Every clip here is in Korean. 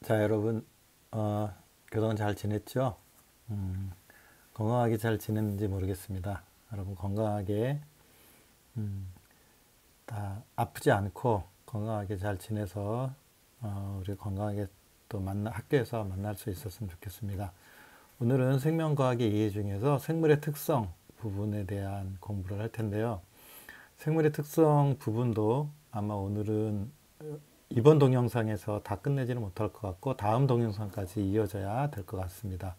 자, 여러분, 그동안 잘 지냈죠? 음, 건강하게 잘 지냈는지 모르겠습니다. 여러분, 건강하게, 다 아프지 않고 건강하게 잘 지내서, 우리 건강하게 또 학교에서 만날 수 있었으면 좋겠습니다. 오늘은 생명과학의 이해 중에서 생물의 특성 부분에 대한 공부를 할 텐데요. 생물의 특성 부분도 아마 오늘은 이번 동영상에서 다 끝내지는 못할 것 같고 다음 동영상까지 이어져야 될 것 같습니다.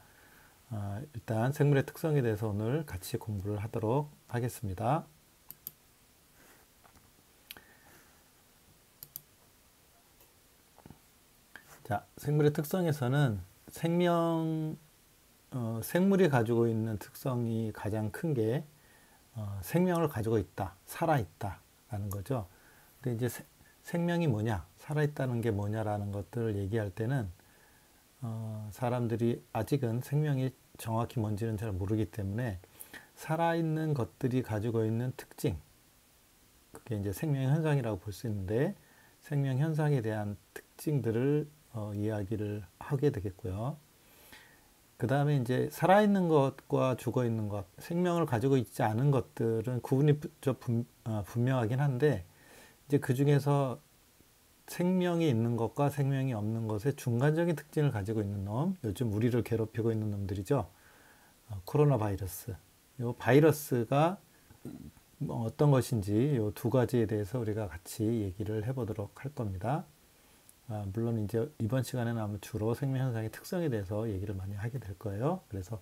일단 생물의 특성에 대해서 오늘 같이 공부를 하도록 하겠습니다. 자, 생물의 특성에서는 생물이 가지고 있는 특성이 가장 큰 게 생명을 가지고 있다, 살아있다 라는 거죠. 근데 이제 생명이 뭐냐, 살아있다는 게 뭐냐라는 것들을 얘기할 때는 사람들이 아직은 생명이 정확히 뭔지는 잘 모르기 때문에 살아있는 것들이 가지고 있는 특징, 그게 이제 생명 현상이라고 볼 수 있는데 생명 현상에 대한 특징들을 이야기를 하게 되겠고요. 그 다음에 이제 살아있는 것과 죽어있는 것, 생명을 가지고 있지 않은 것들은 구분이 분명하긴 한데 이제 그 중에서 생명이 있는 것과 생명이 없는 것의 중간적인 특징을 가지고 있는 놈, 요즘 우리를 괴롭히고 있는 놈들이죠. 코로나 바이러스. 이 바이러스가 어떤 것인지 이 두 가지에 대해서 우리가 같이 얘기를 해보도록 할 겁니다. 물론 이제 이번 시간에는 아마 주로 생명 현상의 특성에 대해서 얘기를 많이 하게 될 거예요. 그래서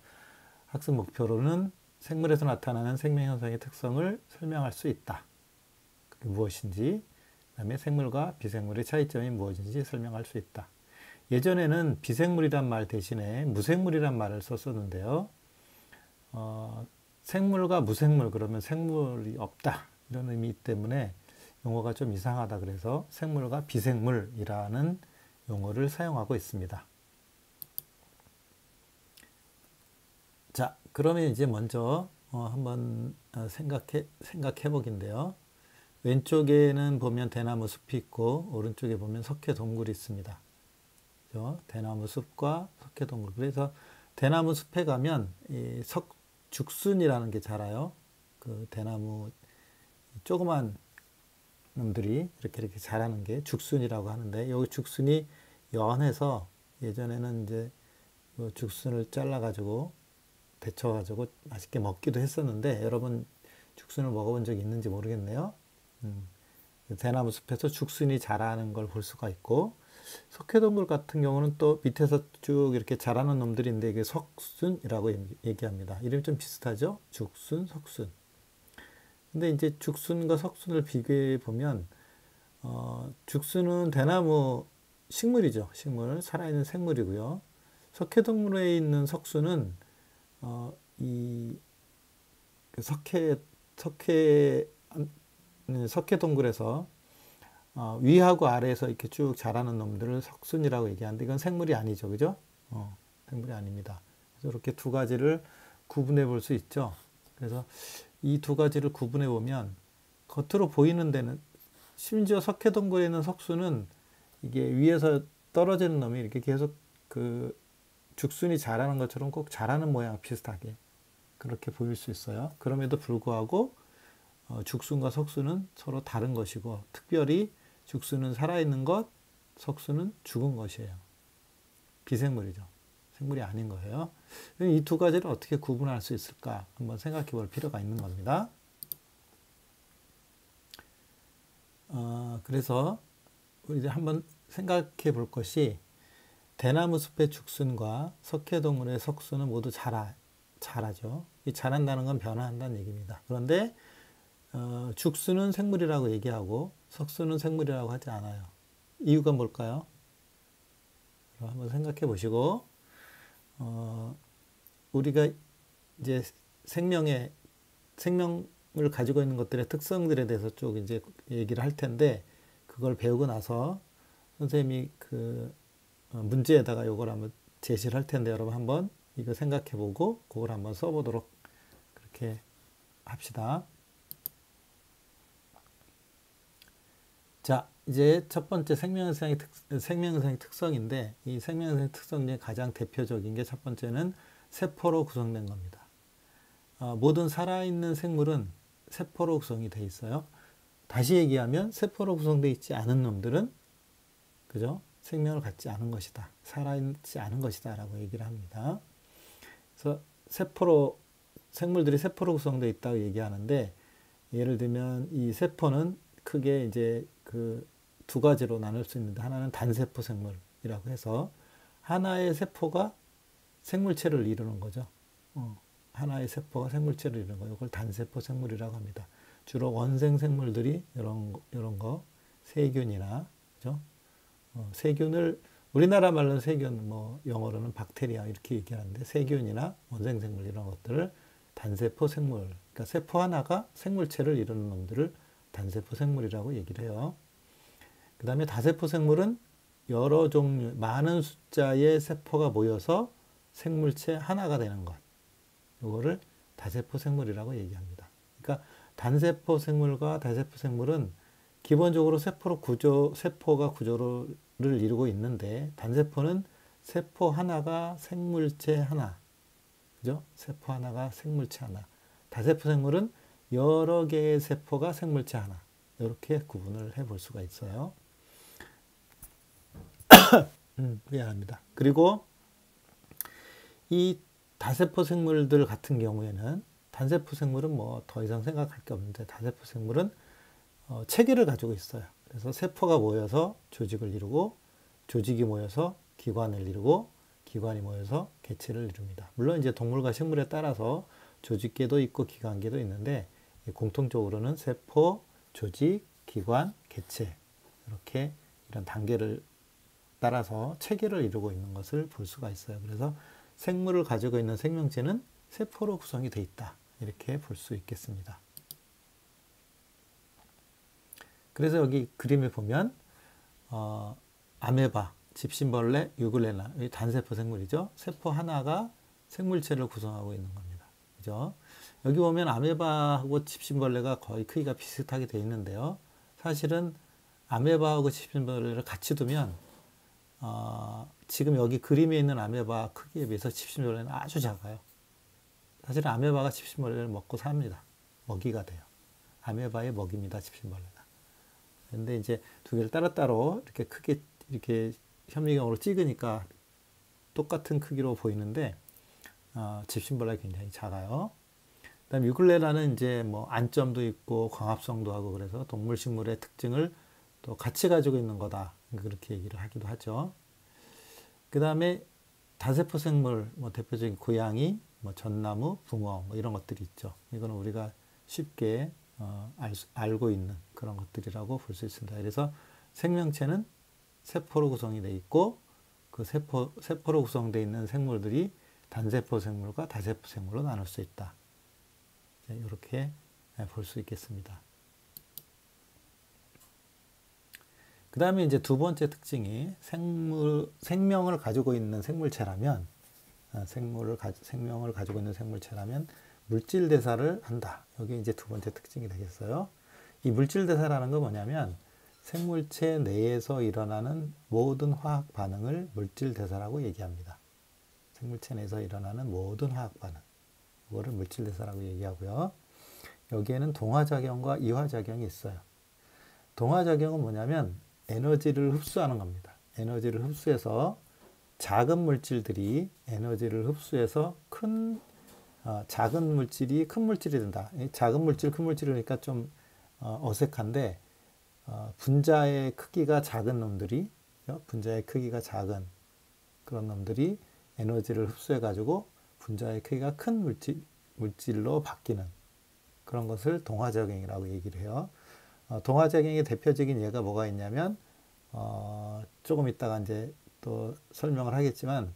학습 목표로는 생물에서 나타나는 생명 현상의 특성을 설명할 수 있다. 그게 무엇인지, 그다음에 생물과 비생물의 차이점이 무엇인지 설명할 수 있다. 예전에는 비생물이란 말 대신에 무생물이란 말을 썼었는데요. 생물과 무생물 그러면 생물이 없다 이런 의미 때문에 용어가 좀 이상하다 그래서 생물과 비생물이라는 용어를 사용하고 있습니다. 자, 그러면 이제 먼저 한번 생각해 보긴데요. 왼쪽에는 보면 대나무 숲이 있고 오른쪽에 보면 석회 동굴이 있습니다. 그죠? 대나무 숲과 석회 동굴. 그래서 대나무 숲에 가면 이 죽순이라는 게 자라요. 그 대나무 조그만 놈들이 이렇게 자라는 게 죽순이라고 하는데 여기 죽순이 연해서 예전에는 이제 죽순을 잘라가지고 데쳐가지고 맛있게 먹기도 했었는데 여러분 죽순을 먹어본 적이 있는지 모르겠네요. 대나무 숲에서 죽순이 자라는 걸 볼 수가 있고 석회동굴 같은 경우는 또 밑에서 쭉 이렇게 자라는 놈들인데 이게 석순이라고 얘기합니다. 이름이 좀 비슷하죠? 죽순, 석순. 근데 이제 죽순과 석순을 비교해 보면 죽순은 대나무 식물이죠. 식물, 살아있는 생물이고요. 석회동물에 있는 석순은 이 석회 석회동굴에서 위하고 아래에서 이렇게 쭉 자라는 놈들을 석순이라고 얘기하는데 이건 생물이 아니죠, 그죠? 생물이 아닙니다. 그래서 이렇게 두 가지를 구분해 볼 수 있죠. 그래서 이 두 가지를 구분해 보면 겉으로 보이는 데는 심지어 석회동굴에 있는 석순은 이게 위에서 떨어지는 놈이 이렇게 계속 그 죽순이 자라는 것처럼 꼭 자라는 모양 비슷하게 그렇게 보일 수 있어요. 그럼에도 불구하고 죽순과 석순은 서로 다른 것이고 특별히 죽순은 살아있는 것, 석순은 죽은 것이에요. 비생물이죠. 생물이 아닌 거예요. 이 두 가지를 어떻게 구분할 수 있을까 한번 생각해 볼 필요가 있는 겁니다. 그래서 우리 한번 생각해 볼 것이 대나무 숲의 죽순과 석회동굴의 석순은 모두 자라죠. 이 자란다는 건 변화한다는 얘기입니다. 그런데 죽순은 생물이라고 얘기하고 석순은 생물이라고 하지 않아요. 이유가 뭘까요? 한번 생각해 보시고 우리가 이제 생명을 가지고 있는 것들의 특성들에 대해서 쭉 이제 얘기를 할 텐데 그걸 배우고 나서 선생님이 그 문제에다가 이걸 한번 제시를 할 텐데 여러분 한번 이거 생각해 보고 그걸 한번 써보도록 그렇게 합시다. 자, 이제 첫 번째 생명현상의 특성인데, 이 생명현상의 특성 중에 가장 대표적인 게 첫 번째는 세포로 구성된 겁니다. 모든 살아있는 생물은 세포로 구성이 돼 있어요. 다시 얘기하면 세포로 구성되어 있지 않은 놈들은, 그죠? 생명을 갖지 않은 것이다. 살아있지 않은 것이다. 라고 얘기를 합니다. 그래서 생물들이 세포로 구성되어 있다고 얘기하는데, 예를 들면 이 세포는 크게 이제 그 두 가지로 나눌 수 있는데, 하나는 단세포 생물이라고 해서 하나의 세포가 생물체를 이루는 거죠. 하나의 세포가 생물체를 이루는 거예요. 그걸 단세포 생물이라고 합니다. 주로 원생 생물들이 이런 거 세균이나, 그죠? 세균을 우리나라 말로는 세균, 뭐 영어로는 박테리아 이렇게 얘기하는데, 세균이나 원생 생물 이런 것들을 단세포 생물, 그러니까 세포 하나가 생물체를 이루는 놈들을 단세포 생물이라고 얘기를 해요. 그 다음에 다세포 생물은 여러 종류, 많은 숫자의 세포가 모여서 생물체 하나가 되는 것. 이거를 다세포 생물이라고 얘기합니다. 그러니까 단세포 생물과 다세포 생물은 기본적으로 세포가 구조를 이루고 있는데, 단세포는 세포 하나가 생물체 하나. 그죠? 세포 하나가 생물체 하나. 다세포 생물은 여러 개의 세포가 생물체 하나. 이렇게 구분을 해 볼 수가 있어요. 미안합니다. 그리고 이 다세포 생물들 같은 경우에는, 단세포 생물은 뭐 더 이상 생각할 게 없는데, 다세포 생물은 체계를 가지고 있어요. 그래서 세포가 모여서 조직을 이루고, 조직이 모여서 기관을 이루고, 기관이 모여서 개체를 이룹니다. 물론 이제 동물과 식물에 따라서 조직계도 있고 기관계도 있는데, 공통적으로는 세포, 조직, 기관, 개체, 이렇게 이런 단계를 따라서 체계를 이루고 있는 것을 볼 수가 있어요. 그래서 생물을 가지고 있는 생명체는 세포로 구성이 되어 있다. 이렇게 볼 수 있겠습니다. 그래서 여기 그림을 보면 아메바, 집신벌레, 유글레나, 이 단세포 생물이죠. 세포 하나가 생물체를 구성하고 있는 겁니다. 그죠? 여기 보면 아메바하고 집신벌레가 거의 크기가 비슷하게 되어 있는데요. 사실은 아메바하고 집신벌레를 같이 두면 지금 여기 그림에 있는 아메바 크기에 비해서 집신벌레는 아주 작아요. 사실은 아메바가 집신벌레를 먹고 삽니다. 먹이가 돼요. 아메바의 먹이입니다, 집신벌레가. 근데 이제 두 개를 따로따로 이렇게 크게 이렇게 현미경으로 찍으니까 똑같은 크기로 보이는데, 집신벌레가 굉장히 작아요. 그다음 유글레라는 이제 뭐 안점도 있고 광합성도 하고, 그래서 동물 식물의 특징을 또 같이 가지고 있는 거다, 그렇게 얘기를 하기도 하죠. 그 다음에 다세포 생물, 뭐 대표적인 고양이, 뭐 전나무, 붕어, 뭐 이런 것들이 있죠. 이거는 우리가 쉽게 알고 있는 그런 것들이라고 볼 수 있습니다. 그래서 생명체는 세포로 구성이 되어 있고, 그 세포로 구성되어 있는 생물들이 단세포 생물과 다세포 생물로 나눌 수 있다. 이렇게 볼 수 있겠습니다. 그 다음에 이제 두 번째 특징이 생명을 가지고 있는 생물체라면, 생명을 가지고 있는 생물체라면 물질 대사를 한다. 여기 이제 두 번째 특징이 되겠어요. 이 물질 대사라는 건 뭐냐면, 생물체 내에서 일어나는 모든 화학 반응을 물질 대사라고 얘기합니다. 생물체 내에서 일어나는 모든 화학 반응, 이거를 물질 대사라고 얘기하고요. 여기에는 동화작용과 이화작용이 있어요. 동화작용은 뭐냐면 에너지를 흡수하는 겁니다. 에너지를 흡수해서 작은 물질들이 에너지를 흡수해서 작은 물질이 큰 물질이 된다. 작은 물질, 큰 물질이니까 좀 어색한데, 분자의 크기가 작은 놈들이, 분자의 크기가 작은 그런 놈들이 에너지를 흡수해가지고 분자의 크기가 큰 물질로 바뀌는 그런 것을 동화작용이라고 얘기를 해요. 동화작용의 대표적인 예가 뭐가 있냐면, 조금 이따가 이제 또 설명을 하겠지만,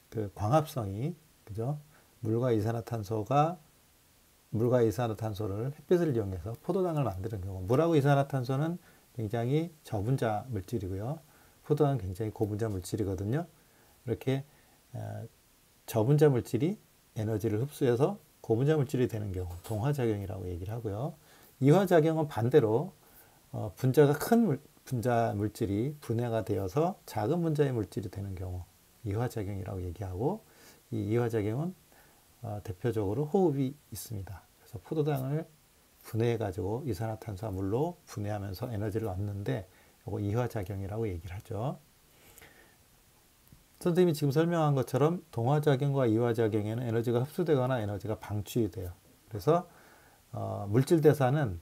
그 광합성이, 그죠? 물과 이산화탄소를 햇빛을 이용해서 포도당을 만드는 경우, 물하고 이산화탄소는 굉장히 저분자 물질이고요. 포도당은 굉장히 고분자 물질이거든요. 이렇게 저분자 물질이 에너지를 흡수해서 고분자 물질이 되는 경우 동화작용이라고 얘기를 하고요. 이화작용은 반대로 분자가 큰 분자 물질이 분해가 되어서 작은 분자의 물질이 되는 경우 이화작용이라고 얘기하고, 이 이화작용은 대표적으로 호흡이 있습니다. 그래서 포도당을 분해해 가지고 이산화탄소와 물로 분해하면서 에너지를 얻는데 이거 이화작용이라고 얘기를 하죠. 선생님이 지금 설명한 것처럼 동화작용과 이화작용에는 에너지가 흡수되거나 에너지가 방출이 돼요. 그래서 물질 대사는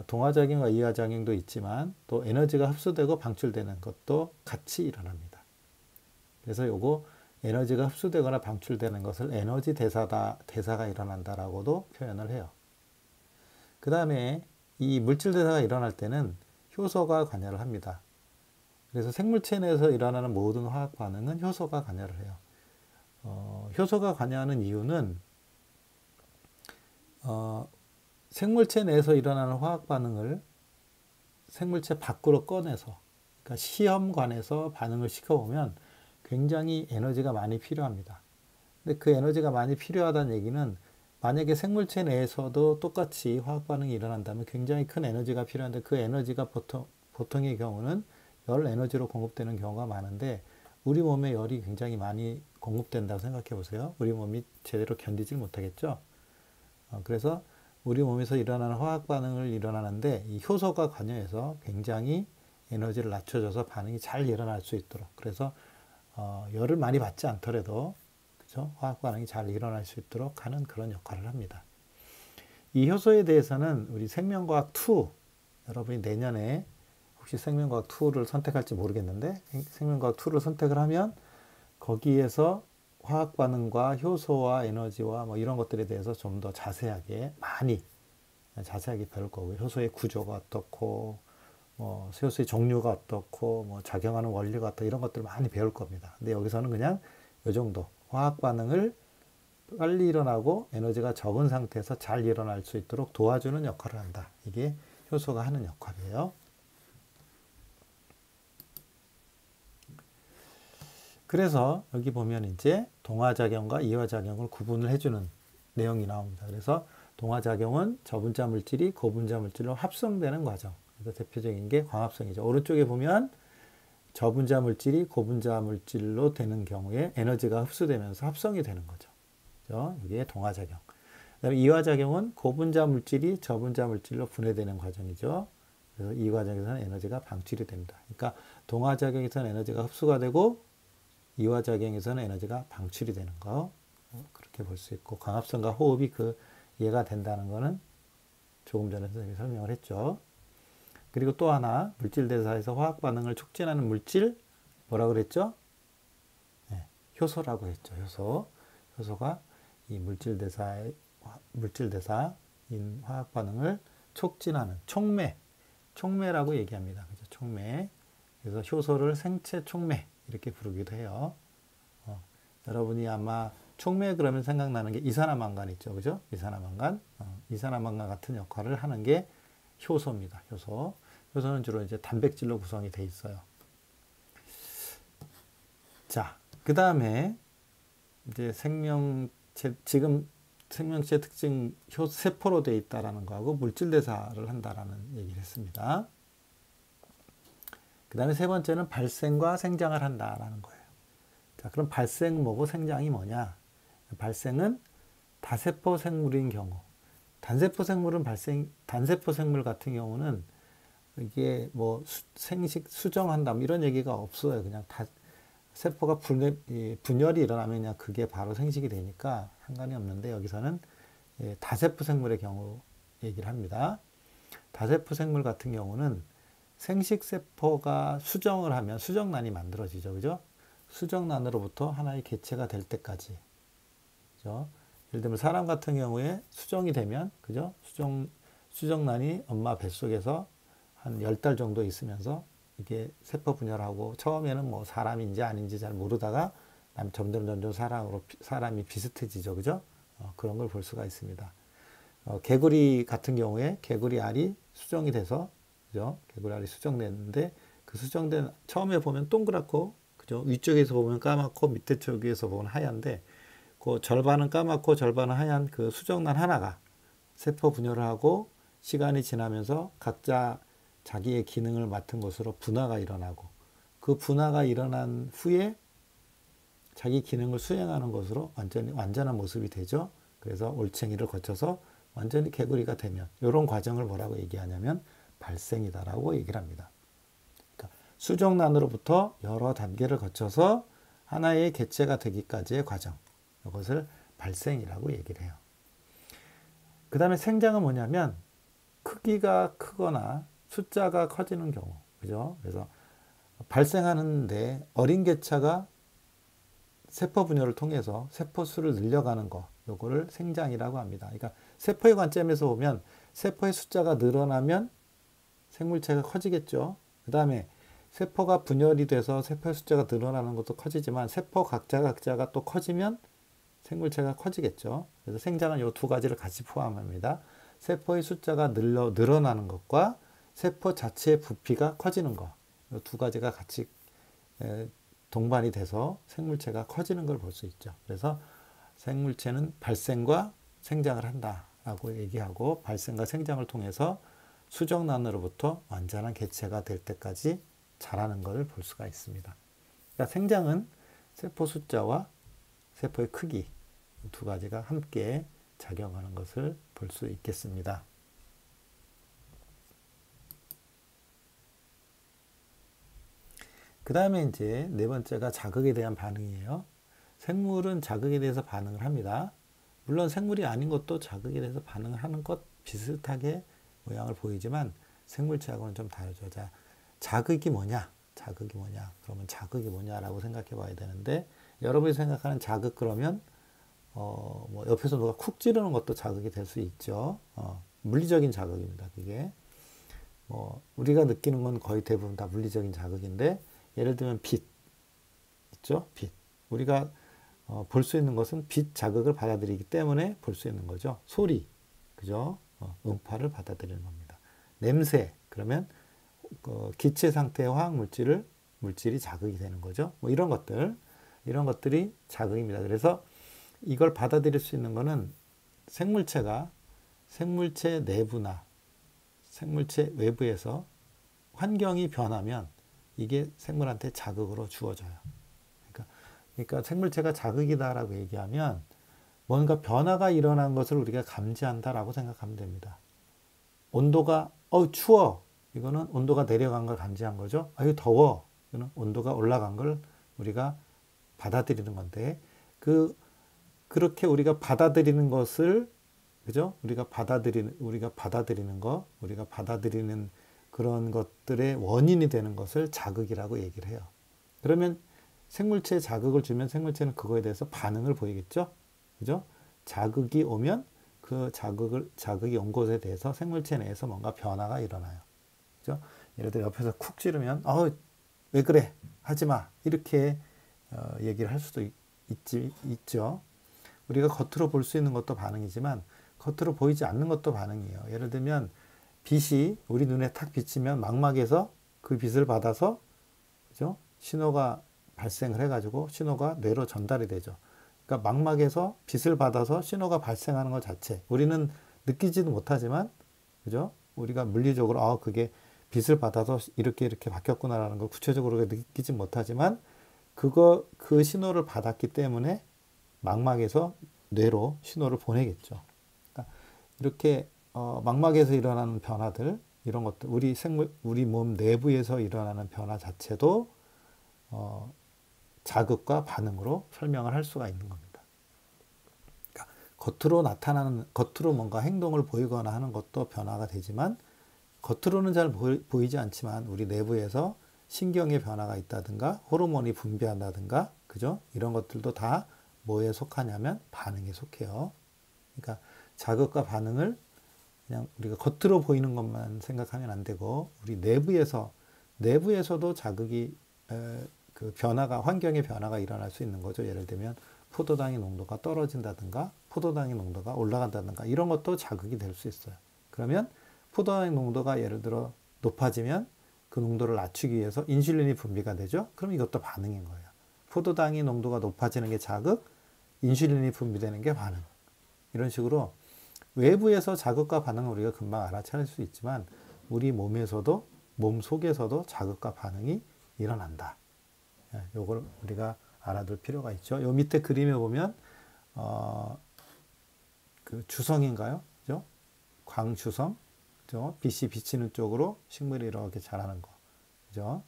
동화작용과 이화작용도 있지만 또 에너지가 흡수되고 방출되는 것도 같이 일어납니다. 그래서 요거 에너지가 흡수되거나 방출되는 것을 에너지 대사가 일어난다라고도 표현을 해요. 그 다음에 이 물질 대사가 일어날 때는 효소가 관여를 합니다. 그래서 생물체 내에서 일어나는 모든 화학 반응은 효소가 관여를 해요. 효소가 관여하는 이유는 생물체 내에서 일어나는 화학 반응을 생물체 밖으로 꺼내서, 그러니까 시험관에서 반응을 시켜보면 굉장히 에너지가 많이 필요합니다. 근데 그 에너지가 많이 필요하다는 얘기는 만약에 생물체 내에서도 똑같이 화학 반응이 일어난다면 굉장히 큰 에너지가 필요한데, 그 에너지가 보통의 경우는 열 에너지로 공급되는 경우가 많은데 우리 몸에 열이 굉장히 많이 공급된다고 생각해 보세요. 우리 몸이 제대로 견디질 못하겠죠. 그래서 우리 몸에서 일어나는 화학 반응을 일어나는데 이 효소가 관여해서 굉장히 에너지를 낮춰줘서 반응이 잘 일어날 수 있도록, 그래서 열을 많이 받지 않더라도 그죠? 화학 반응이 잘 일어날 수 있도록 하는 그런 역할을 합니다. 이 효소에 대해서는 우리 생명과학 2, 여러분이 내년에 혹시 생명과학 2를 선택할지 모르겠는데 생명과학 2를 선택을 하면 거기에서 화학 반응과 효소와 에너지와 뭐 이런 것들에 대해서 좀 더 자세하게 배울 거고요. 효소의 구조가 어떻고 뭐 효소의 종류가 어떻고 뭐 작용하는 원리가 어떻고 이런 것들을 많이 배울 겁니다. 근데 여기서는 그냥 이 정도 화학 반응을 빨리 일어나고 에너지가 적은 상태에서 잘 일어날 수 있도록 도와주는 역할을 한다. 이게 효소가 하는 역할이에요. 그래서 여기 보면 이제 동화작용과 이화작용을 구분을 해주는 내용이 나옵니다. 그래서 동화작용은 저분자 물질이 고분자 물질로 합성되는 과정. 그래서 대표적인 게 광합성이죠. 오른쪽에 보면 저분자 물질이 고분자 물질로 되는 경우에 에너지가 흡수되면서 합성이 되는 거죠. 그죠? 이게 동화작용. 그다음에 이화작용은 고분자 물질이 저분자 물질로 분해되는 과정이죠. 그래서 이 과정에서는 에너지가 방출이 됩니다. 그러니까 동화작용에서는 에너지가 흡수가 되고 이화작용에서는 에너지가 방출이 되는 거, 그렇게 볼 수 있고, 광합성과 호흡이 이해가 된다는 거는 조금 전에 선생님이 설명을 했죠. 그리고 또 하나, 물질 대사에서 화학 반응을 촉진하는 물질, 뭐라고 그랬죠? 네, 효소라고 했죠. 효소가 이 물질 대사인 화학 반응을 촉진하는 촉매라고 얘기합니다. 그죠? 촉매. 그래서 효소를 생체 촉매 이렇게 부르기도 해요. 여러분이 아마 촉매 그러면 생각나는 게 이산화망간 있죠. 그죠? 이산화망간 같은 역할을 하는 게 효소입니다. 효소는 주로 이제 단백질로 구성이 돼 있어요. 자, 그 다음에 이제 지금 생명체 특징 세포로 되어 있다라는 거하고 물질 대사를 한다라는 얘기를 했습니다. 그 다음에 세 번째는 발생과 생장을 한다라는 거예요. 자, 그럼 발생은 뭐고 생장이 뭐냐? 발생은 다세포 생물인 경우. 단세포 생물 같은 경우는 이게 뭐 수정한다 이런 얘기가 없어요. 그냥 세포가 분열이 일어나면 그냥 그게 바로 생식이 되니까 상관이 없는데, 여기서는 다세포 생물의 경우 얘기를 합니다. 다세포 생물 같은 경우는 생식세포가 수정을 하면 수정란이 만들어지죠. 그죠? 수정란으로부터 하나의 개체가 될 때까지. 그죠? 예를 들면 사람 같은 경우에 수정이 되면, 그죠? 수정란이 엄마 뱃속에서 한 10달 정도 있으면서 이게 세포 분열하고 처음에는 뭐 사람인지 아닌지 잘 모르다가 점점 사람이 비슷해지죠. 그죠? 그런 걸 볼 수가 있습니다. 개구리 같은 경우에 개구리 알이 수정이 돼서, 그죠? 개구리 알이 수정됐는데 그 수정된 처음에 보면 동그랗고, 그죠? 위쪽에서 보면 까맣고 밑에 쪽에서 보면 하얀데 그 절반은 까맣고 절반은 하얀 그 수정란 하나가 세포 분열을 하고 시간이 지나면서 각자 자기의 기능을 맡은 것으로 분화가 일어나고 그 분화가 일어난 후에 자기 기능을 수행하는 것으로 완전한 모습이 되죠. 그래서 올챙이를 거쳐서 완전히 개구리가 되면 이런 과정을 뭐라고 얘기하냐면 발생이다라고 얘기를 합니다. 그러니까 수정란으로부터 여러 단계를 거쳐서 하나의 개체가 되기까지의 과정, 이것을 발생이라고 얘기를 해요. 그 다음에 생장은 뭐냐면 크기가 크거나 숫자가 커지는 경우, 그죠? 그래서 발생하는데 어린 개체가 세포 분열을 통해서 세포 수를 늘려가는 거, 요거를 생장이라고 합니다. 그러니까 세포의 관점에서 보면 세포의 숫자가 늘어나면 생물체가 커지겠죠. 그 다음에 세포가 분열이 돼서 세포의 숫자가 늘어나는 것도 커지지만 세포 각자가 또 커지면 생물체가 커지겠죠. 그래서 생장은 이 두 가지를 같이 포함합니다. 세포의 숫자가 늘어나는 것과 세포 자체의 부피가 커지는 것, 이 두 가지가 같이 동반이 돼서 생물체가 커지는 걸 볼 수 있죠. 그래서 생물체는 발생과 생장을 한다라고 얘기하고 발생과 생장을 통해서 수정란으로부터 완전한 개체가 될 때까지 자라는 것을 볼 수가 있습니다. 그러니까 생장은 세포 숫자와 세포의 크기 두 가지가 함께 작용하는 것을 볼 수 있겠습니다. 그 다음에 이제 네 번째가 자극에 대한 반응이에요. 생물은 자극에 대해서 반응을 합니다. 물론 생물이 아닌 것도 자극에 대해서 반응을 하는 것 비슷하게 모양을 보이지만 생물체하고는 좀 다르죠. 자, 자극이 뭐냐? 자극이 뭐냐? 그러면 자극이 뭐냐라고 생각해 봐야 되는데 여러분이 생각하는 자극 그러면 뭐 옆에서 누가 쿡 찌르는 것도 자극이 될 수 있죠. 물리적인 자극입니다. 그게 우리가 느끼는 건 거의 대부분 다 물리적인 자극인데 예를 들면 빛 있죠? 빛. 우리가 볼 수 있는 것은 빛 자극을 받아들이기 때문에 볼 수 있는 거죠. 소리, 그죠? 음파를 받아들이는 겁니다. 냄새, 그러면 기체 상태의 화학 물질이 자극이 되는 거죠. 뭐 이런 것들이 자극입니다. 그래서 이걸 받아들일 수 있는 거는 생물체가 생물체 내부나 생물체 외부에서 환경이 변하면 이게 생물한테 자극으로 주어져요. 그러니까 생물체가 자극이다라고 얘기하면 뭔가 변화가 일어난 것을 우리가 감지한다라고 생각하면 됩니다. 온도가 추워. 이거는 온도가 내려간 걸 감지한 거죠. 아유 더워. 이거는 온도가 올라간 걸 우리가 받아들이는 건데 그렇게 우리가 받아들이는 것을 그죠? 우리가 받아들이는 그런 것들의 원인이 되는 것을 자극이라고 얘기를 해요. 그러면 생물체에 자극을 주면 생물체는 그거에 대해서 반응을 보이겠죠? 그죠? 자극이 오면 그 자극이 온 것에 대해서 생물체 내에서 뭔가 변화가 일어나요. 그죠? 예를 들어 옆에서 쿡 찌르면, 왜 그래? 하지 마. 이렇게 얘기를 할 수도 있죠. 우리가 겉으로 볼 수 있는 것도 반응이지만 겉으로 보이지 않는 것도 반응이에요. 예를 들면 빛이 우리 눈에 탁 비치면 망막에서 그 빛을 받아서 그죠? 신호가 발생을 해가지고 신호가 뇌로 전달이 되죠. 그러니까 망막에서 빛을 받아서 신호가 발생하는 것 자체 우리는 느끼지도 못하지만 그죠? 우리가 물리적으로 그게 빛을 받아서 이렇게 바뀌었구나라는 걸 구체적으로 느끼지 못하지만 그 신호를 받았기 때문에 망막에서 뇌로 신호를 보내겠죠. 그러니까 이렇게 망막에서 일어나는 변화들 이런 것들 우리 몸 내부에서 일어나는 변화 자체도 자극과 반응으로 설명을 할 수가 있는 겁니다. 그러니까 겉으로 뭔가 행동을 보이거나 하는 것도 변화가 되지만 겉으로는 잘 보이지 않지만 우리 내부에서 신경의 변화가 있다든가 호르몬이 분비한다든가 그죠? 이런 것들도 다 뭐에 속하냐면 반응에 속해요. 그러니까 자극과 반응을 그냥 우리가 겉으로 보이는 것만 생각하면 안 되고 우리 내부에서도 자극이 환경의 변화가 일어날 수 있는 거죠. 예를 들면 포도당의 농도가 떨어진다든가 포도당의 농도가 올라간다든가 이런 것도 자극이 될 수 있어요. 그러면 포도당의 농도가 예를 들어 높아지면 그 농도를 낮추기 위해서 인슐린이 분비가 되죠. 그럼 이것도 반응인 거예요. 포도당의 농도가 높아지는 게 자극, 인슐린이 분비되는 게 반응. 이런 식으로 외부에서 자극과 반응을 우리가 금방 알아차릴 수 있지만 우리 몸에서도 몸 속에서도 자극과 반응이 일어난다. 요걸 우리가 알아둘 필요가 있죠. 요 밑에 그림에 보면 그 주성인가요? 그죠? 광주성, 그죠? 빛이 비치는 쪽으로 식물이 이렇게 자라는 거, 그죠?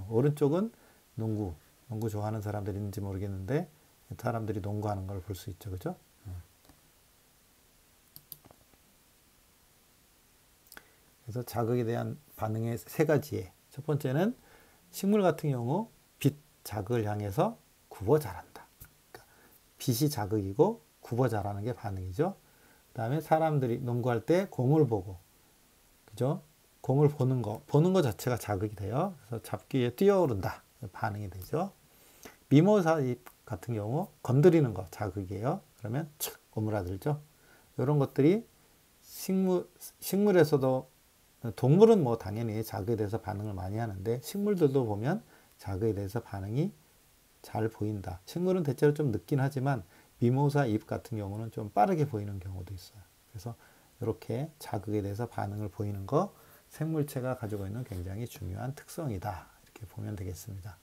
오른쪽은 농구 좋아하는 사람들이 있는지 모르겠는데 사람들이 농구하는 걸 볼 수 있죠, 그죠? 그래서 자극에 대한 반응의 세 가지에 첫 번째는 식물 같은 경우 빛 자극을 향해서 굽어 자란다. 그러니까 빛이 자극이고 굽어 자라는 게 반응이죠. 그 다음에 사람들이 농구할 때 공을 보고, 그죠? 공을 보는 거 자체가 자극이 돼요. 그래서 잡기 위해 뛰어오른다. 반응이 되죠. 미모사 잎 같은 경우 건드리는 거 자극이에요. 그러면 착 오므라들죠. 이런 것들이 식물에서도, 동물은 뭐 당연히 자극에 대해서 반응을 많이 하는데 식물들도 보면 자극에 대해서 반응이 잘 보인다. 식물은 대체로 좀 늦긴 하지만 미모사 잎 같은 경우는 좀 빠르게 보이는 경우도 있어요. 그래서 이렇게 자극에 대해서 반응을 보이는 거 생물체가 가지고 있는 굉장히 중요한 특성이다. 이렇게 보면 되겠습니다.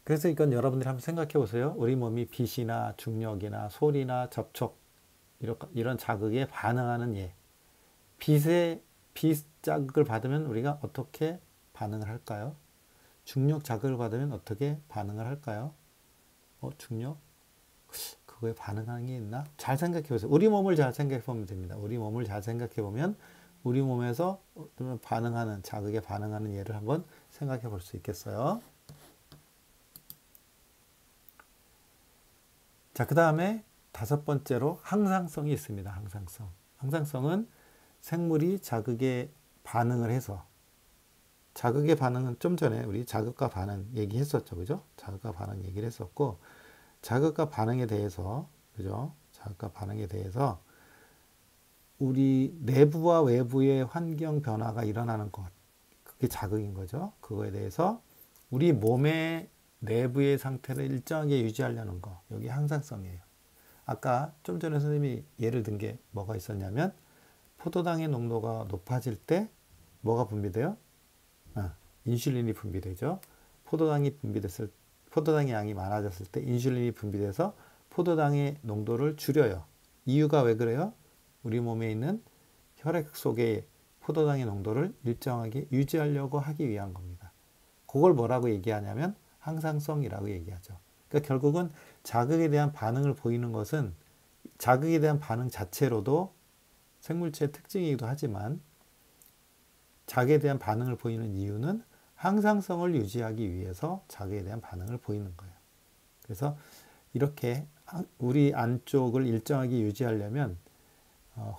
그래서 이건 여러분들이 한번 생각해 보세요. 우리 몸이 빛이나 중력이나 소리나 접촉 이런 자극에 반응하는 예. 빛 자극을 받으면 우리가 어떻게 반응을 할까요? 중력 자극을 받으면 어떻게 반응을 할까요? 중력? 그거에 반응하는 게 있나? 잘 생각해 보세요. 우리 몸을 잘 생각해 보면 됩니다. 우리 몸을 잘 생각해 보면 우리 몸에서 반응하는, 자극에 반응하는 예를 한번 생각해 볼 수 있겠어요. 자, 그 다음에 다섯 번째로 항상성이 있습니다. 항상성. 항상성은 생물이 자극에 반응을 해서, 자극의 반응은 좀 전에 우리 자극과 반응 얘기했었죠. 그죠? 자극과 반응 얘기를 했었고, 자극과 반응에 대해서, 그죠? 자극과 반응에 대해서 우리 내부와 외부의 환경 변화가 일어나는 것, 그게 자극인 거죠. 그거에 대해서 우리 몸의 내부의 상태를 일정하게 유지하려는 거, 여기 항상성이에요. 아까 좀 전에 선생님이 예를 든 게 뭐가 있었냐면 포도당의 농도가 높아질 때 뭐가 분비돼요? 인슐린이 분비되죠. 포도당의 양이 많아졌을 때 인슐린이 분비돼서 포도당의 농도를 줄여요. 이유가 왜 그래요? 우리 몸에 있는 혈액 속에 포도당의 농도를 일정하게 유지하려고 하기 위한 겁니다. 그걸 뭐라고 얘기하냐면 항상성이라고 얘기하죠. 그러니까 결국은 자극에 대한 반응을 보이는 것은 자극에 대한 반응 자체로도 생물체의 특징이기도 하지만 자극에 대한 반응을 보이는 이유는 항상성을 유지하기 위해서 자극에 대한 반응을 보이는 거예요. 그래서 이렇게 우리 안쪽을 일정하게 유지하려면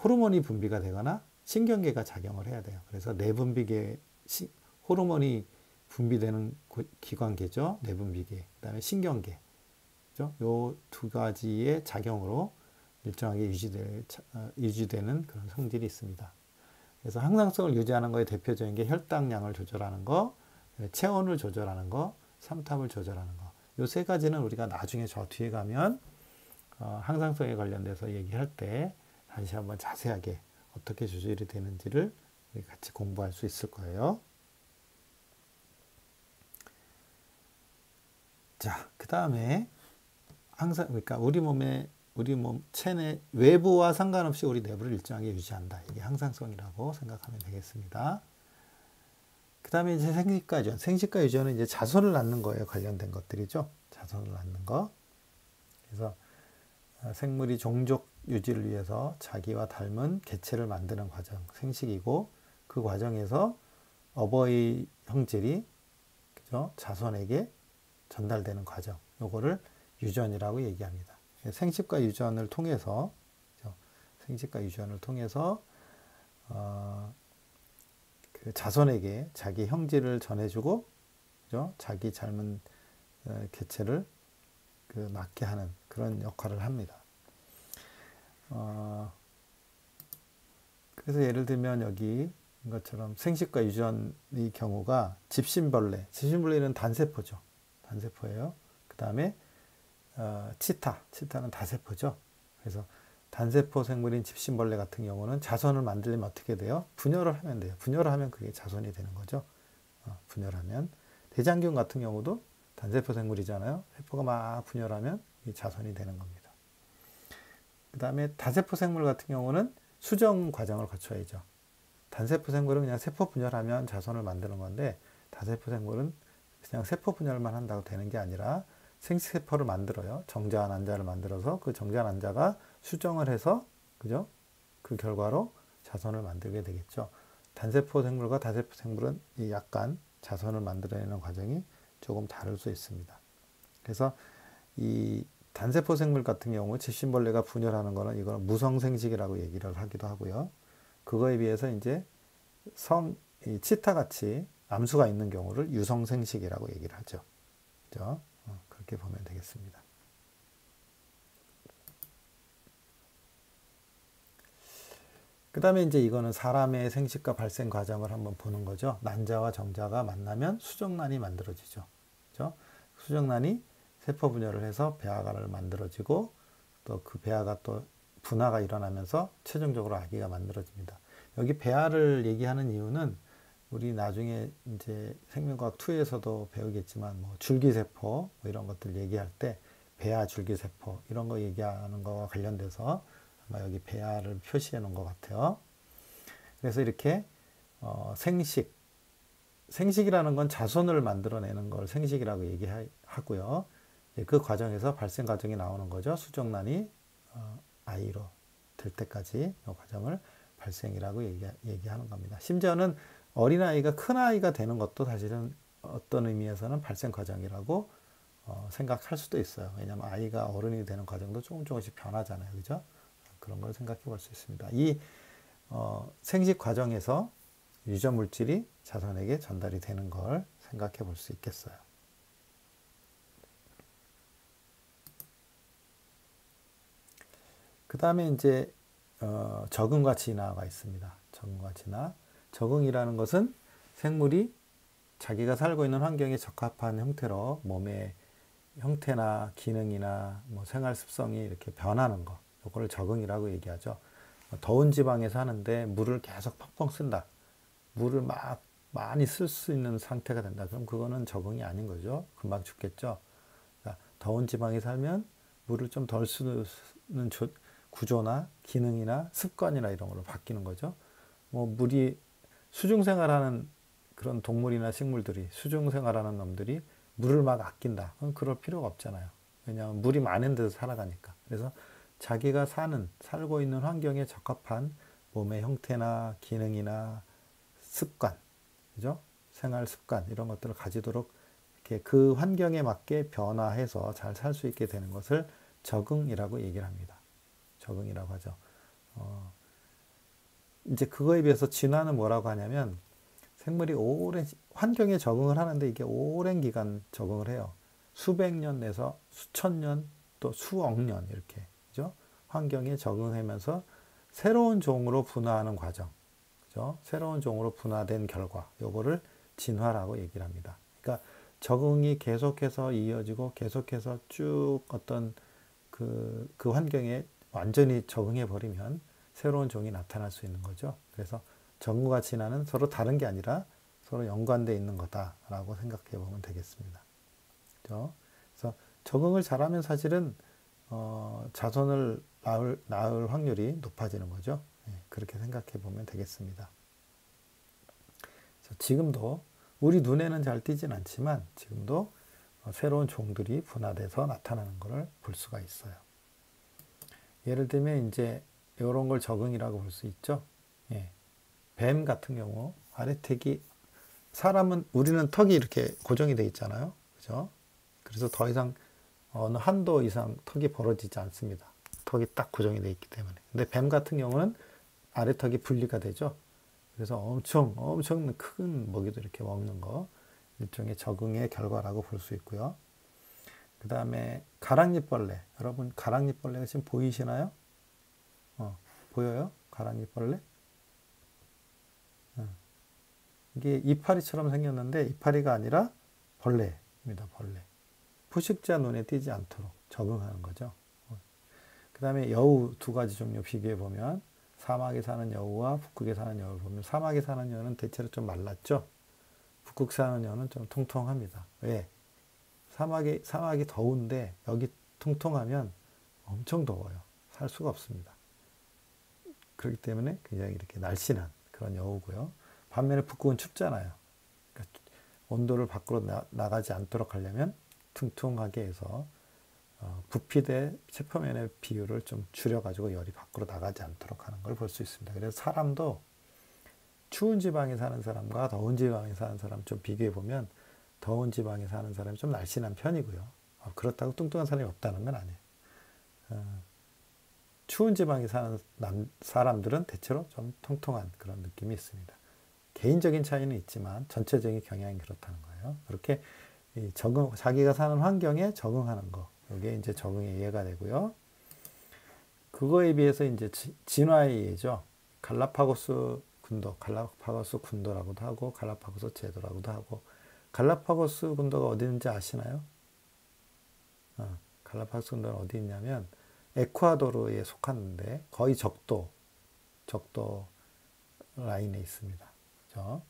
호르몬이 분비가 되거나 신경계가 작용을 해야 돼요. 그래서 내분비계, 호르몬이 분비되는 기관계죠. 내분비계. 그 다음에 신경계. 요 두 가지의 작용으로 일정하게 유지되는 그런 성질이 있습니다. 그래서 항상성을 유지하는 거에 대표적인 게 혈당량을 조절하는 거, 체온을 조절하는 거, 삼탑을 조절하는 거. 요 세 가지는 우리가 나중에 저 뒤에 가면 항상성에 관련돼서 얘기할 때 다시 한번 자세하게 어떻게 조절이 되는지를 같이 공부할 수 있을 거예요. 자, 그 다음에 항상, 그러니까 우리 몸 체내 외부와 상관없이 우리 내부를 일정하게 유지한다. 이게 항상성이라고 생각하면 되겠습니다. 그 다음에 이제 생식과 유전. 생식과 유전은 이제 자손을 낳는 거에 관련된 것들이죠. 자손을 낳는 거. 그래서 생물이 종족 유지를 위해서 자기와 닮은 개체를 만드는 과정, 생식이고 그 과정에서 어버이 형질이, 그죠? 자손에게 전달되는 과정. 요거를 유전이라고 얘기합니다. 생식과 유전을 통해서, 그죠? 생식과 유전을 통해서 그 자손에게 자기 형질을 전해주고, 그죠? 자기 젊은 개체를 그 낳게 하는 그런 역할을 합니다. 그래서 예를 들면 여기 이것처럼 생식과 유전의 경우가 집신벌레는 단세포죠. 단세포예요. 그 다음에 치타는 다세포죠. 그래서 단세포 생물인 집신벌레 같은 경우는 자손을 만들려면 어떻게 돼요? 분열을 하면 돼요. 분열을 하면 그게 자손이 되는 거죠. 분열하면. 대장균 같은 경우도 단세포 생물이잖아요. 세포가 막 분열하면 이 자손이 되는 겁니다. 그 다음에 다세포 생물 같은 경우는 수정 과정을 거쳐야죠. 단세포 생물은 그냥 세포 분열하면 자손을 만드는 건데, 다세포 생물은 그냥 세포 분열만 한다고 되는 게 아니라 생식세포를 만들어요. 정자 난자를 만들어서 그 정자 난자가 수정을 해서, 그죠? 그 결과로 자손을 만들게 되겠죠. 단세포 생물과 다세포 생물은 약간 자손을 만들어내는 과정이 조금 다를 수 있습니다. 그래서 이 단세포 생물 같은 경우 집신벌레가 분열하는 거는 이거는 무성생식이라고 얘기를 하기도 하고요. 그거에 비해서 이제 이 치타같이 암수가 있는 경우를 유성생식이라고 얘기를 하죠. 그죠? 그렇게 보면 되겠습니다. 그 다음에 이제 이거는 사람의 생식과 발생 과정을 한번 보는 거죠. 난자와 정자가 만나면 수정란이 만들어지죠. 그죠? 수정란이 세포 분열을 해서 배아가를 만들어지고, 또 그 배아가 또 분화가 일어나면서 최종적으로 아기가 만들어집니다. 여기 배아를 얘기하는 이유는 우리 나중에 이제 생명과학 2에서도 배우겠지만 뭐 줄기세포 뭐 이런 것들 얘기할 때 배아 줄기세포 이런 거 얘기하는 거와 관련돼서 아마 여기 배아를 표시해 놓은 것 같아요. 그래서 이렇게 생식이라는 건 자손을 만들어내는 걸 생식이라고 얘기하고요. 그 과정에서 발생 과정이 나오는 거죠. 수정란이 아이로 될 때까지 이 과정을 발생이라고 얘기하는 겁니다. 심지어는 어린아이가 큰아이가 되는 것도 사실은 어떤 의미에서는 발생 과정이라고 생각할 수도 있어요. 왜냐하면 아이가 어른이 되는 과정도 조금씩 변하잖아요. 그죠? 그런 걸 생각해 볼 수 있습니다. 이 생식 과정에서 유전물질이 자손에게 전달이 되는 걸 생각해 볼 수 있겠어요. 그 다음에 이제 적응과 진화가 있습니다. 적응과 진화. 적응이라는 것은 생물이 자기가 살고 있는 환경에 적합한 형태로 몸의 형태나 기능이나 뭐 생활 습성이 이렇게 변하는 거. 이거를 적응이라고 얘기하죠. 더운 지방에 사는데 물을 계속 펑펑 쓴다. 물을 막 많이 쓸 수 있는 상태가 된다. 그럼 그거는 적응이 아닌 거죠. 금방 죽겠죠. 그러니까 더운 지방에 살면 물을 좀 덜 쓰는 구조나 기능이나 습관이나 이런 걸로 바뀌는 거죠. 뭐 물이 수중생활하는 그런 동물이나 식물들이, 수중생활하는 놈들이 물을 막 아낀다. 그건 그럴 필요가 없잖아요. 왜냐하면 물이 많은 데서 살아가니까. 그래서 자기가 살고 있는 환경에 적합한 몸의 형태나 기능이나 습관, 그죠? 생활 습관 이런 것들을 가지도록 이렇게 그 환경에 맞게 변화해서 잘 살 수 있게 되는 것을 적응이라고 얘기를 합니다. 적응이라고 하죠. 이제 그거에 비해서 진화는 뭐라고 하냐면 생물이 오랜 환경에 적응을 하는데 이게 오랜 기간 적응을 해요. 수백 년 내서 수천 년 또 수억 년 이렇게, 그죠? 환경에 적응하면서 새로운 종으로 분화하는 과정, 그죠? 새로운 종으로 분화된 결과, 요거를 진화라고 얘기를 합니다. 그러니까 적응이 계속해서 이어지고 계속해서 쭉 어떤 그 환경에 완전히 적응해 버리면 새로운 종이 나타날 수 있는 거죠. 그래서 적응과 진화는 서로 다른 게 아니라 서로 연관되어 있는 거다라고 생각해 보면 되겠습니다. 그렇죠? 그래서 적응을 잘하면 사실은 자손을 낳을 확률이 높아지는 거죠. 그렇게 생각해 보면 되겠습니다. 지금도 우리 눈에는 잘 띄진 않지만 지금도 새로운 종들이 분화돼서 나타나는 것을 볼 수가 있어요. 예를 들면 이제 이런 걸 적응이라고 볼 수 있죠. 뱀 같은 경우 아래턱이, 사람은 우리는 턱이 이렇게 고정이 돼 있잖아요. 그죠? 그래서 더 이상 어느 한도 이상 턱이 벌어지지 않습니다. 턱이 딱 고정이 돼 있기 때문에. 근데 뱀 같은 경우는 아래턱이 분리가 되죠. 그래서 엄청 큰 먹이도 이렇게 먹는 거 일종의 적응의 결과라고 볼 수 있고요. 그 다음에 가랑잎벌레. 여러분 가랑잎벌레가 지금 보이시나요? 보여요? 가랑잎벌레? 이게 이파리처럼 생겼는데 이파리가 아니라 벌레입니다. 벌레. 포식자 눈에 띄지 않도록 적응하는 거죠. 그 다음에 여우 두 가지 종류 비교해 보면 사막에 사는 여우와 북극에 사는 여우를 보면 사막에 사는 여우는 대체로 좀 말랐죠. 북극 사는 여우는 좀 통통합니다. 왜? 사막이 더운데 여기 통통하면 엄청 더워요. 살 수가 없습니다. 그렇기 때문에 굉장히 이렇게 날씬한 그런 여우고요. 반면에 북극은 춥잖아요. 그러니까 온도를 밖으로 나가지 않도록 하려면 퉁퉁하게 해서 부피 대 세포면의 비율을 좀 줄여가지고 열이 밖으로 나가지 않도록 하는 걸 볼 수 있습니다. 그래서 사람도 추운 지방에 사는 사람과 더운 지방에 사는 사람 좀 비교해 보면 더운 지방에 사는 사람이 좀 날씬한 편이고요. 그렇다고 뚱뚱한 사람이 없다는 건 아니에요. 추운 지방에 사는 사람들은 대체로 좀 통통한 그런 느낌이 있습니다. 개인적인 차이는 있지만 전체적인 경향이 그렇다는 거예요. 그렇게 자기가 사는 환경에 적응하는 거, 이게 이제 적응의 예가 되고요. 그거에 비해서 이제 진화의 예죠. 갈라파고스 군도라고도 하고 갈라파고스 제도라고도 하고. 갈라파고스 군도가 어디 있는지 아시나요? 갈라파고스 군도는 어디 있냐면 에콰도르에 속하는데 거의 적도 라인에 있습니다. 그렇죠?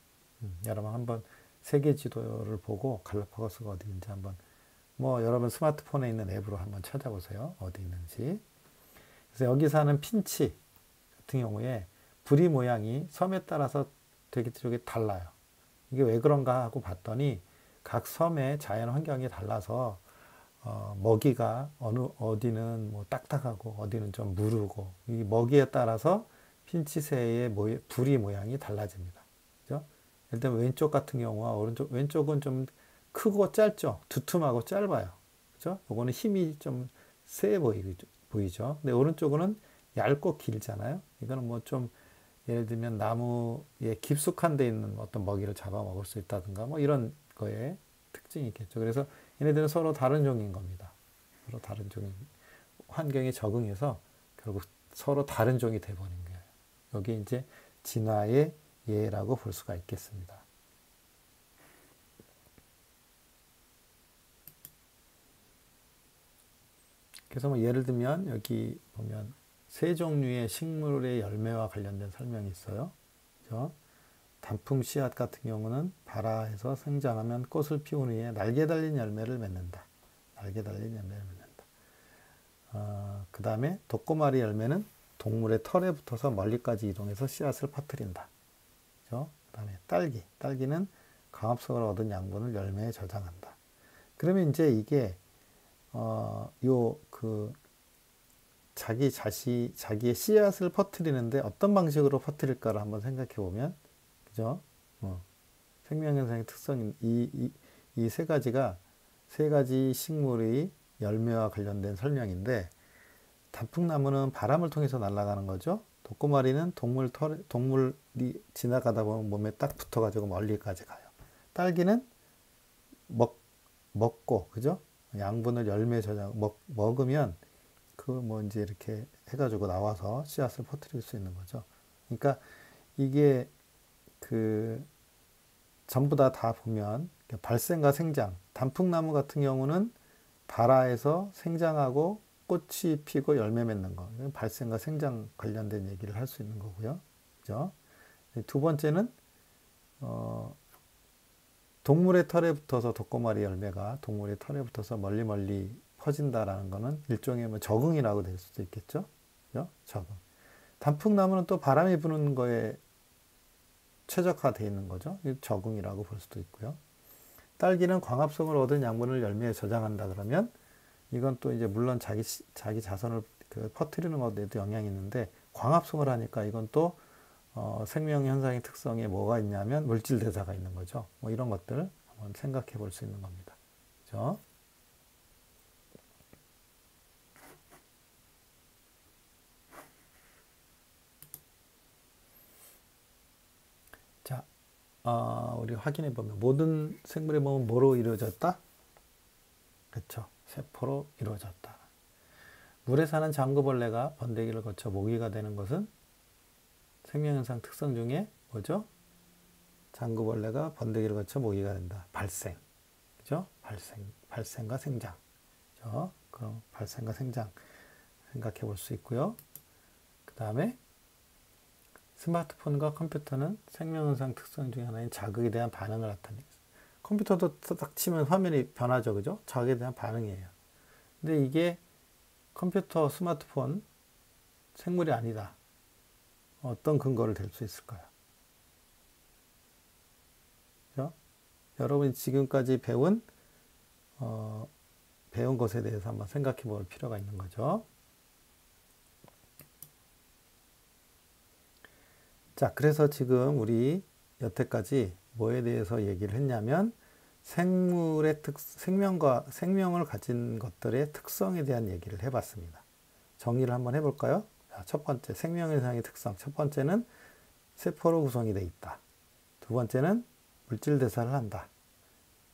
여러분 한번 세계 지도를 보고 갈라파고스가 어디 있는지 한번 여러분 스마트폰에 있는 앱으로 한번 찾아보세요. 어디 있는지. 그래서 여기 사는 핀치 같은 경우에 부리 모양이 섬에 따라서 되게 달라요. 이게 왜 그런가 하고 봤더니 각 섬의 자연 환경이 달라서 먹이가 어디는 딱딱하고 어디는 좀 무르고 이 먹이에 따라서 핀치새의 부리 모양이 달라집니다. 그죠? 예를 들면 왼쪽 같은 경우와 왼쪽은 좀 크고 짧죠. 두툼하고 짧아요. 그죠? 요거는 힘이 좀 세 보이죠. 근데 오른쪽은 얇고 길잖아요. 이거는 좀 예를 들면 나무에 깊숙한 데 있는 어떤 먹이를 잡아먹을 수 있다든가 이런 거에 특징이 있겠죠. 그래서 얘네들은 서로 다른 종인 겁니다. 서로 다른 종인 환경에 적응해서 결국 서로 다른 종이 돼버린 거예요. 여기 이제 진화의 예라고 볼 수가 있겠습니다. 그래서 예를 들면 여기 보면 세 종류의 식물의 열매와 관련된 설명이 있어요. 그죠? 단풍 씨앗 같은 경우는 발아에서 생장하면 꽃을 피운 후에 날개 달린 열매를 맺는다. 날개 달린 열매를 맺는다. 그 다음에 독고마리 열매는 동물의 털에 붙어서 멀리까지 이동해서 씨앗을 퍼뜨린다. 그죠? 그 다음에 딸기는 광합성을 얻은 양분을 열매에 저장한다. 그러면 이제 이게 자기의 씨앗을 퍼뜨리는데 어떤 방식으로 퍼뜨릴까를 한번 생각해 보면, 그죠? 생명현상의 특성인 이 세 가지가 세 가지 식물의 열매와 관련된 설명인데, 단풍나무는 바람을 통해서 날아가는 거죠. 독고마리는 동물이 지나가다 보면 몸에 딱 붙어가지고 멀리까지 가요. 딸기는 먹고, 그죠? 양분을 열매에 먹으면 이제 이렇게 해가지고 나와서 씨앗을 퍼뜨릴 수 있는 거죠. 그러니까 이게 전부 다 보면 발생과 생장, 단풍나무 같은 경우는 발아에서 생장하고 꽃이 피고 열매 맺는 거, 발생과 생장 관련된 얘기를 할 수 있는 거고요. 그죠? 두 번째는 동물의 털에 붙어서 독고마리 열매가 동물의 털에 붙어서 멀리 퍼진다라는 거는 일종의 적응이라고 될 수도 있겠죠. 그죠? 적응. 단풍나무는 또 바람이 부는 거에 최적화되어 있는 거죠. 적응이라고 볼 수도 있고요. 딸기는 광합성을 얻은 양분을 열매에 저장한다 그러면 이건 또 이제 물론 자기 자선을 퍼뜨리는 것에도 영향이 있는데 광합성을 하니까 이건 또 생명 현상의 특성에 뭐가 있냐면 물질 대사가 있는 거죠. 이런 것들 한번 생각해 볼 수 있는 겁니다. 그죠? 자, 우리 확인해 보면 모든 생물의 몸은 뭐로 이루어졌다? 그렇죠. 세포로 이루어졌다. 물에 사는 장구벌레가 번데기를 거쳐 모기가 되는 것은 생명현상 특성 중에 뭐죠? 장구벌레가 번데기를 거쳐 모기가 된다. 발생. 그죠? 발생과 생장. 그죠? 그럼 발생과 생장. 생각해 볼 수 있고요. 그 다음에 스마트폰과 컴퓨터는 생명현상 특성 중에 하나인 자극에 대한 반응을 나타내요. 컴퓨터도 딱 치면 화면이 변하죠. 그죠? 자극에 대한 반응이에요. 근데 이게 컴퓨터, 스마트폰, 생물이 아니다. 어떤 근거를 댈 수 있을까요? 그죠? 여러분이 지금까지 배운 것에 대해서 한번 생각해 볼 필요가 있는 거죠. 자, 그래서 지금 우리 여태까지 뭐에 대해서 얘기를 했냐면 생명을 가진 것들의 특성에 대한 얘기를 해봤습니다. 정리를 한번 해볼까요? 자, 첫 번째, 생명현상의 특성. 첫 번째는 세포로 구성이 되어 있다. 두 번째는 물질 대사를 한다.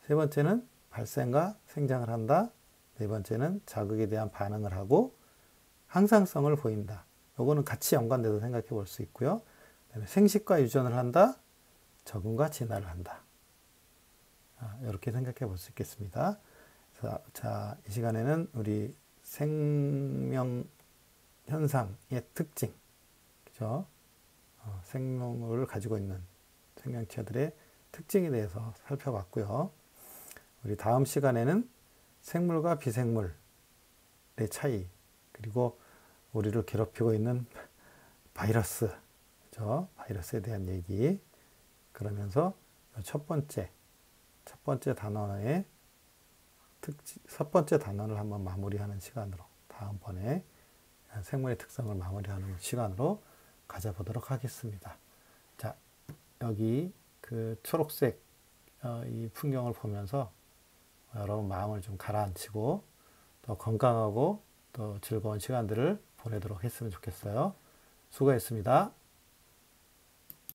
세 번째는 발생과 생장을 한다. 네 번째는 자극에 대한 반응을 하고 항상성을 보인다. 요거는 같이 연관돼서 생각해 볼 수 있고요. 그다음에 생식과 유전을 한다. 적응과 진화를 한다. 이렇게 생각해 볼 수 있겠습니다. 자, 이 시간에는 우리 생명 현상의 특징, 그죠? 생명을 가지고 있는 생명체들의 특징에 대해서 살펴봤고요. 우리 다음 시간에는 생물과 비생물의 차이, 그리고 우리를 괴롭히고 있는 바이러스, 그죠? 바이러스에 대한 얘기, 그러면서 첫 번째 단어의 첫 번째 단어를 한번 마무리하는 시간으로, 다음번에 생물의 특성을 마무리하는 시간으로 가져보도록 하겠습니다. 자, 여기 그 초록색 이 풍경을 보면서 여러분 마음을 좀 가라앉히고 더 건강하고 또 즐거운 시간들을 보내도록 했으면 좋겠어요. 수고했습니다.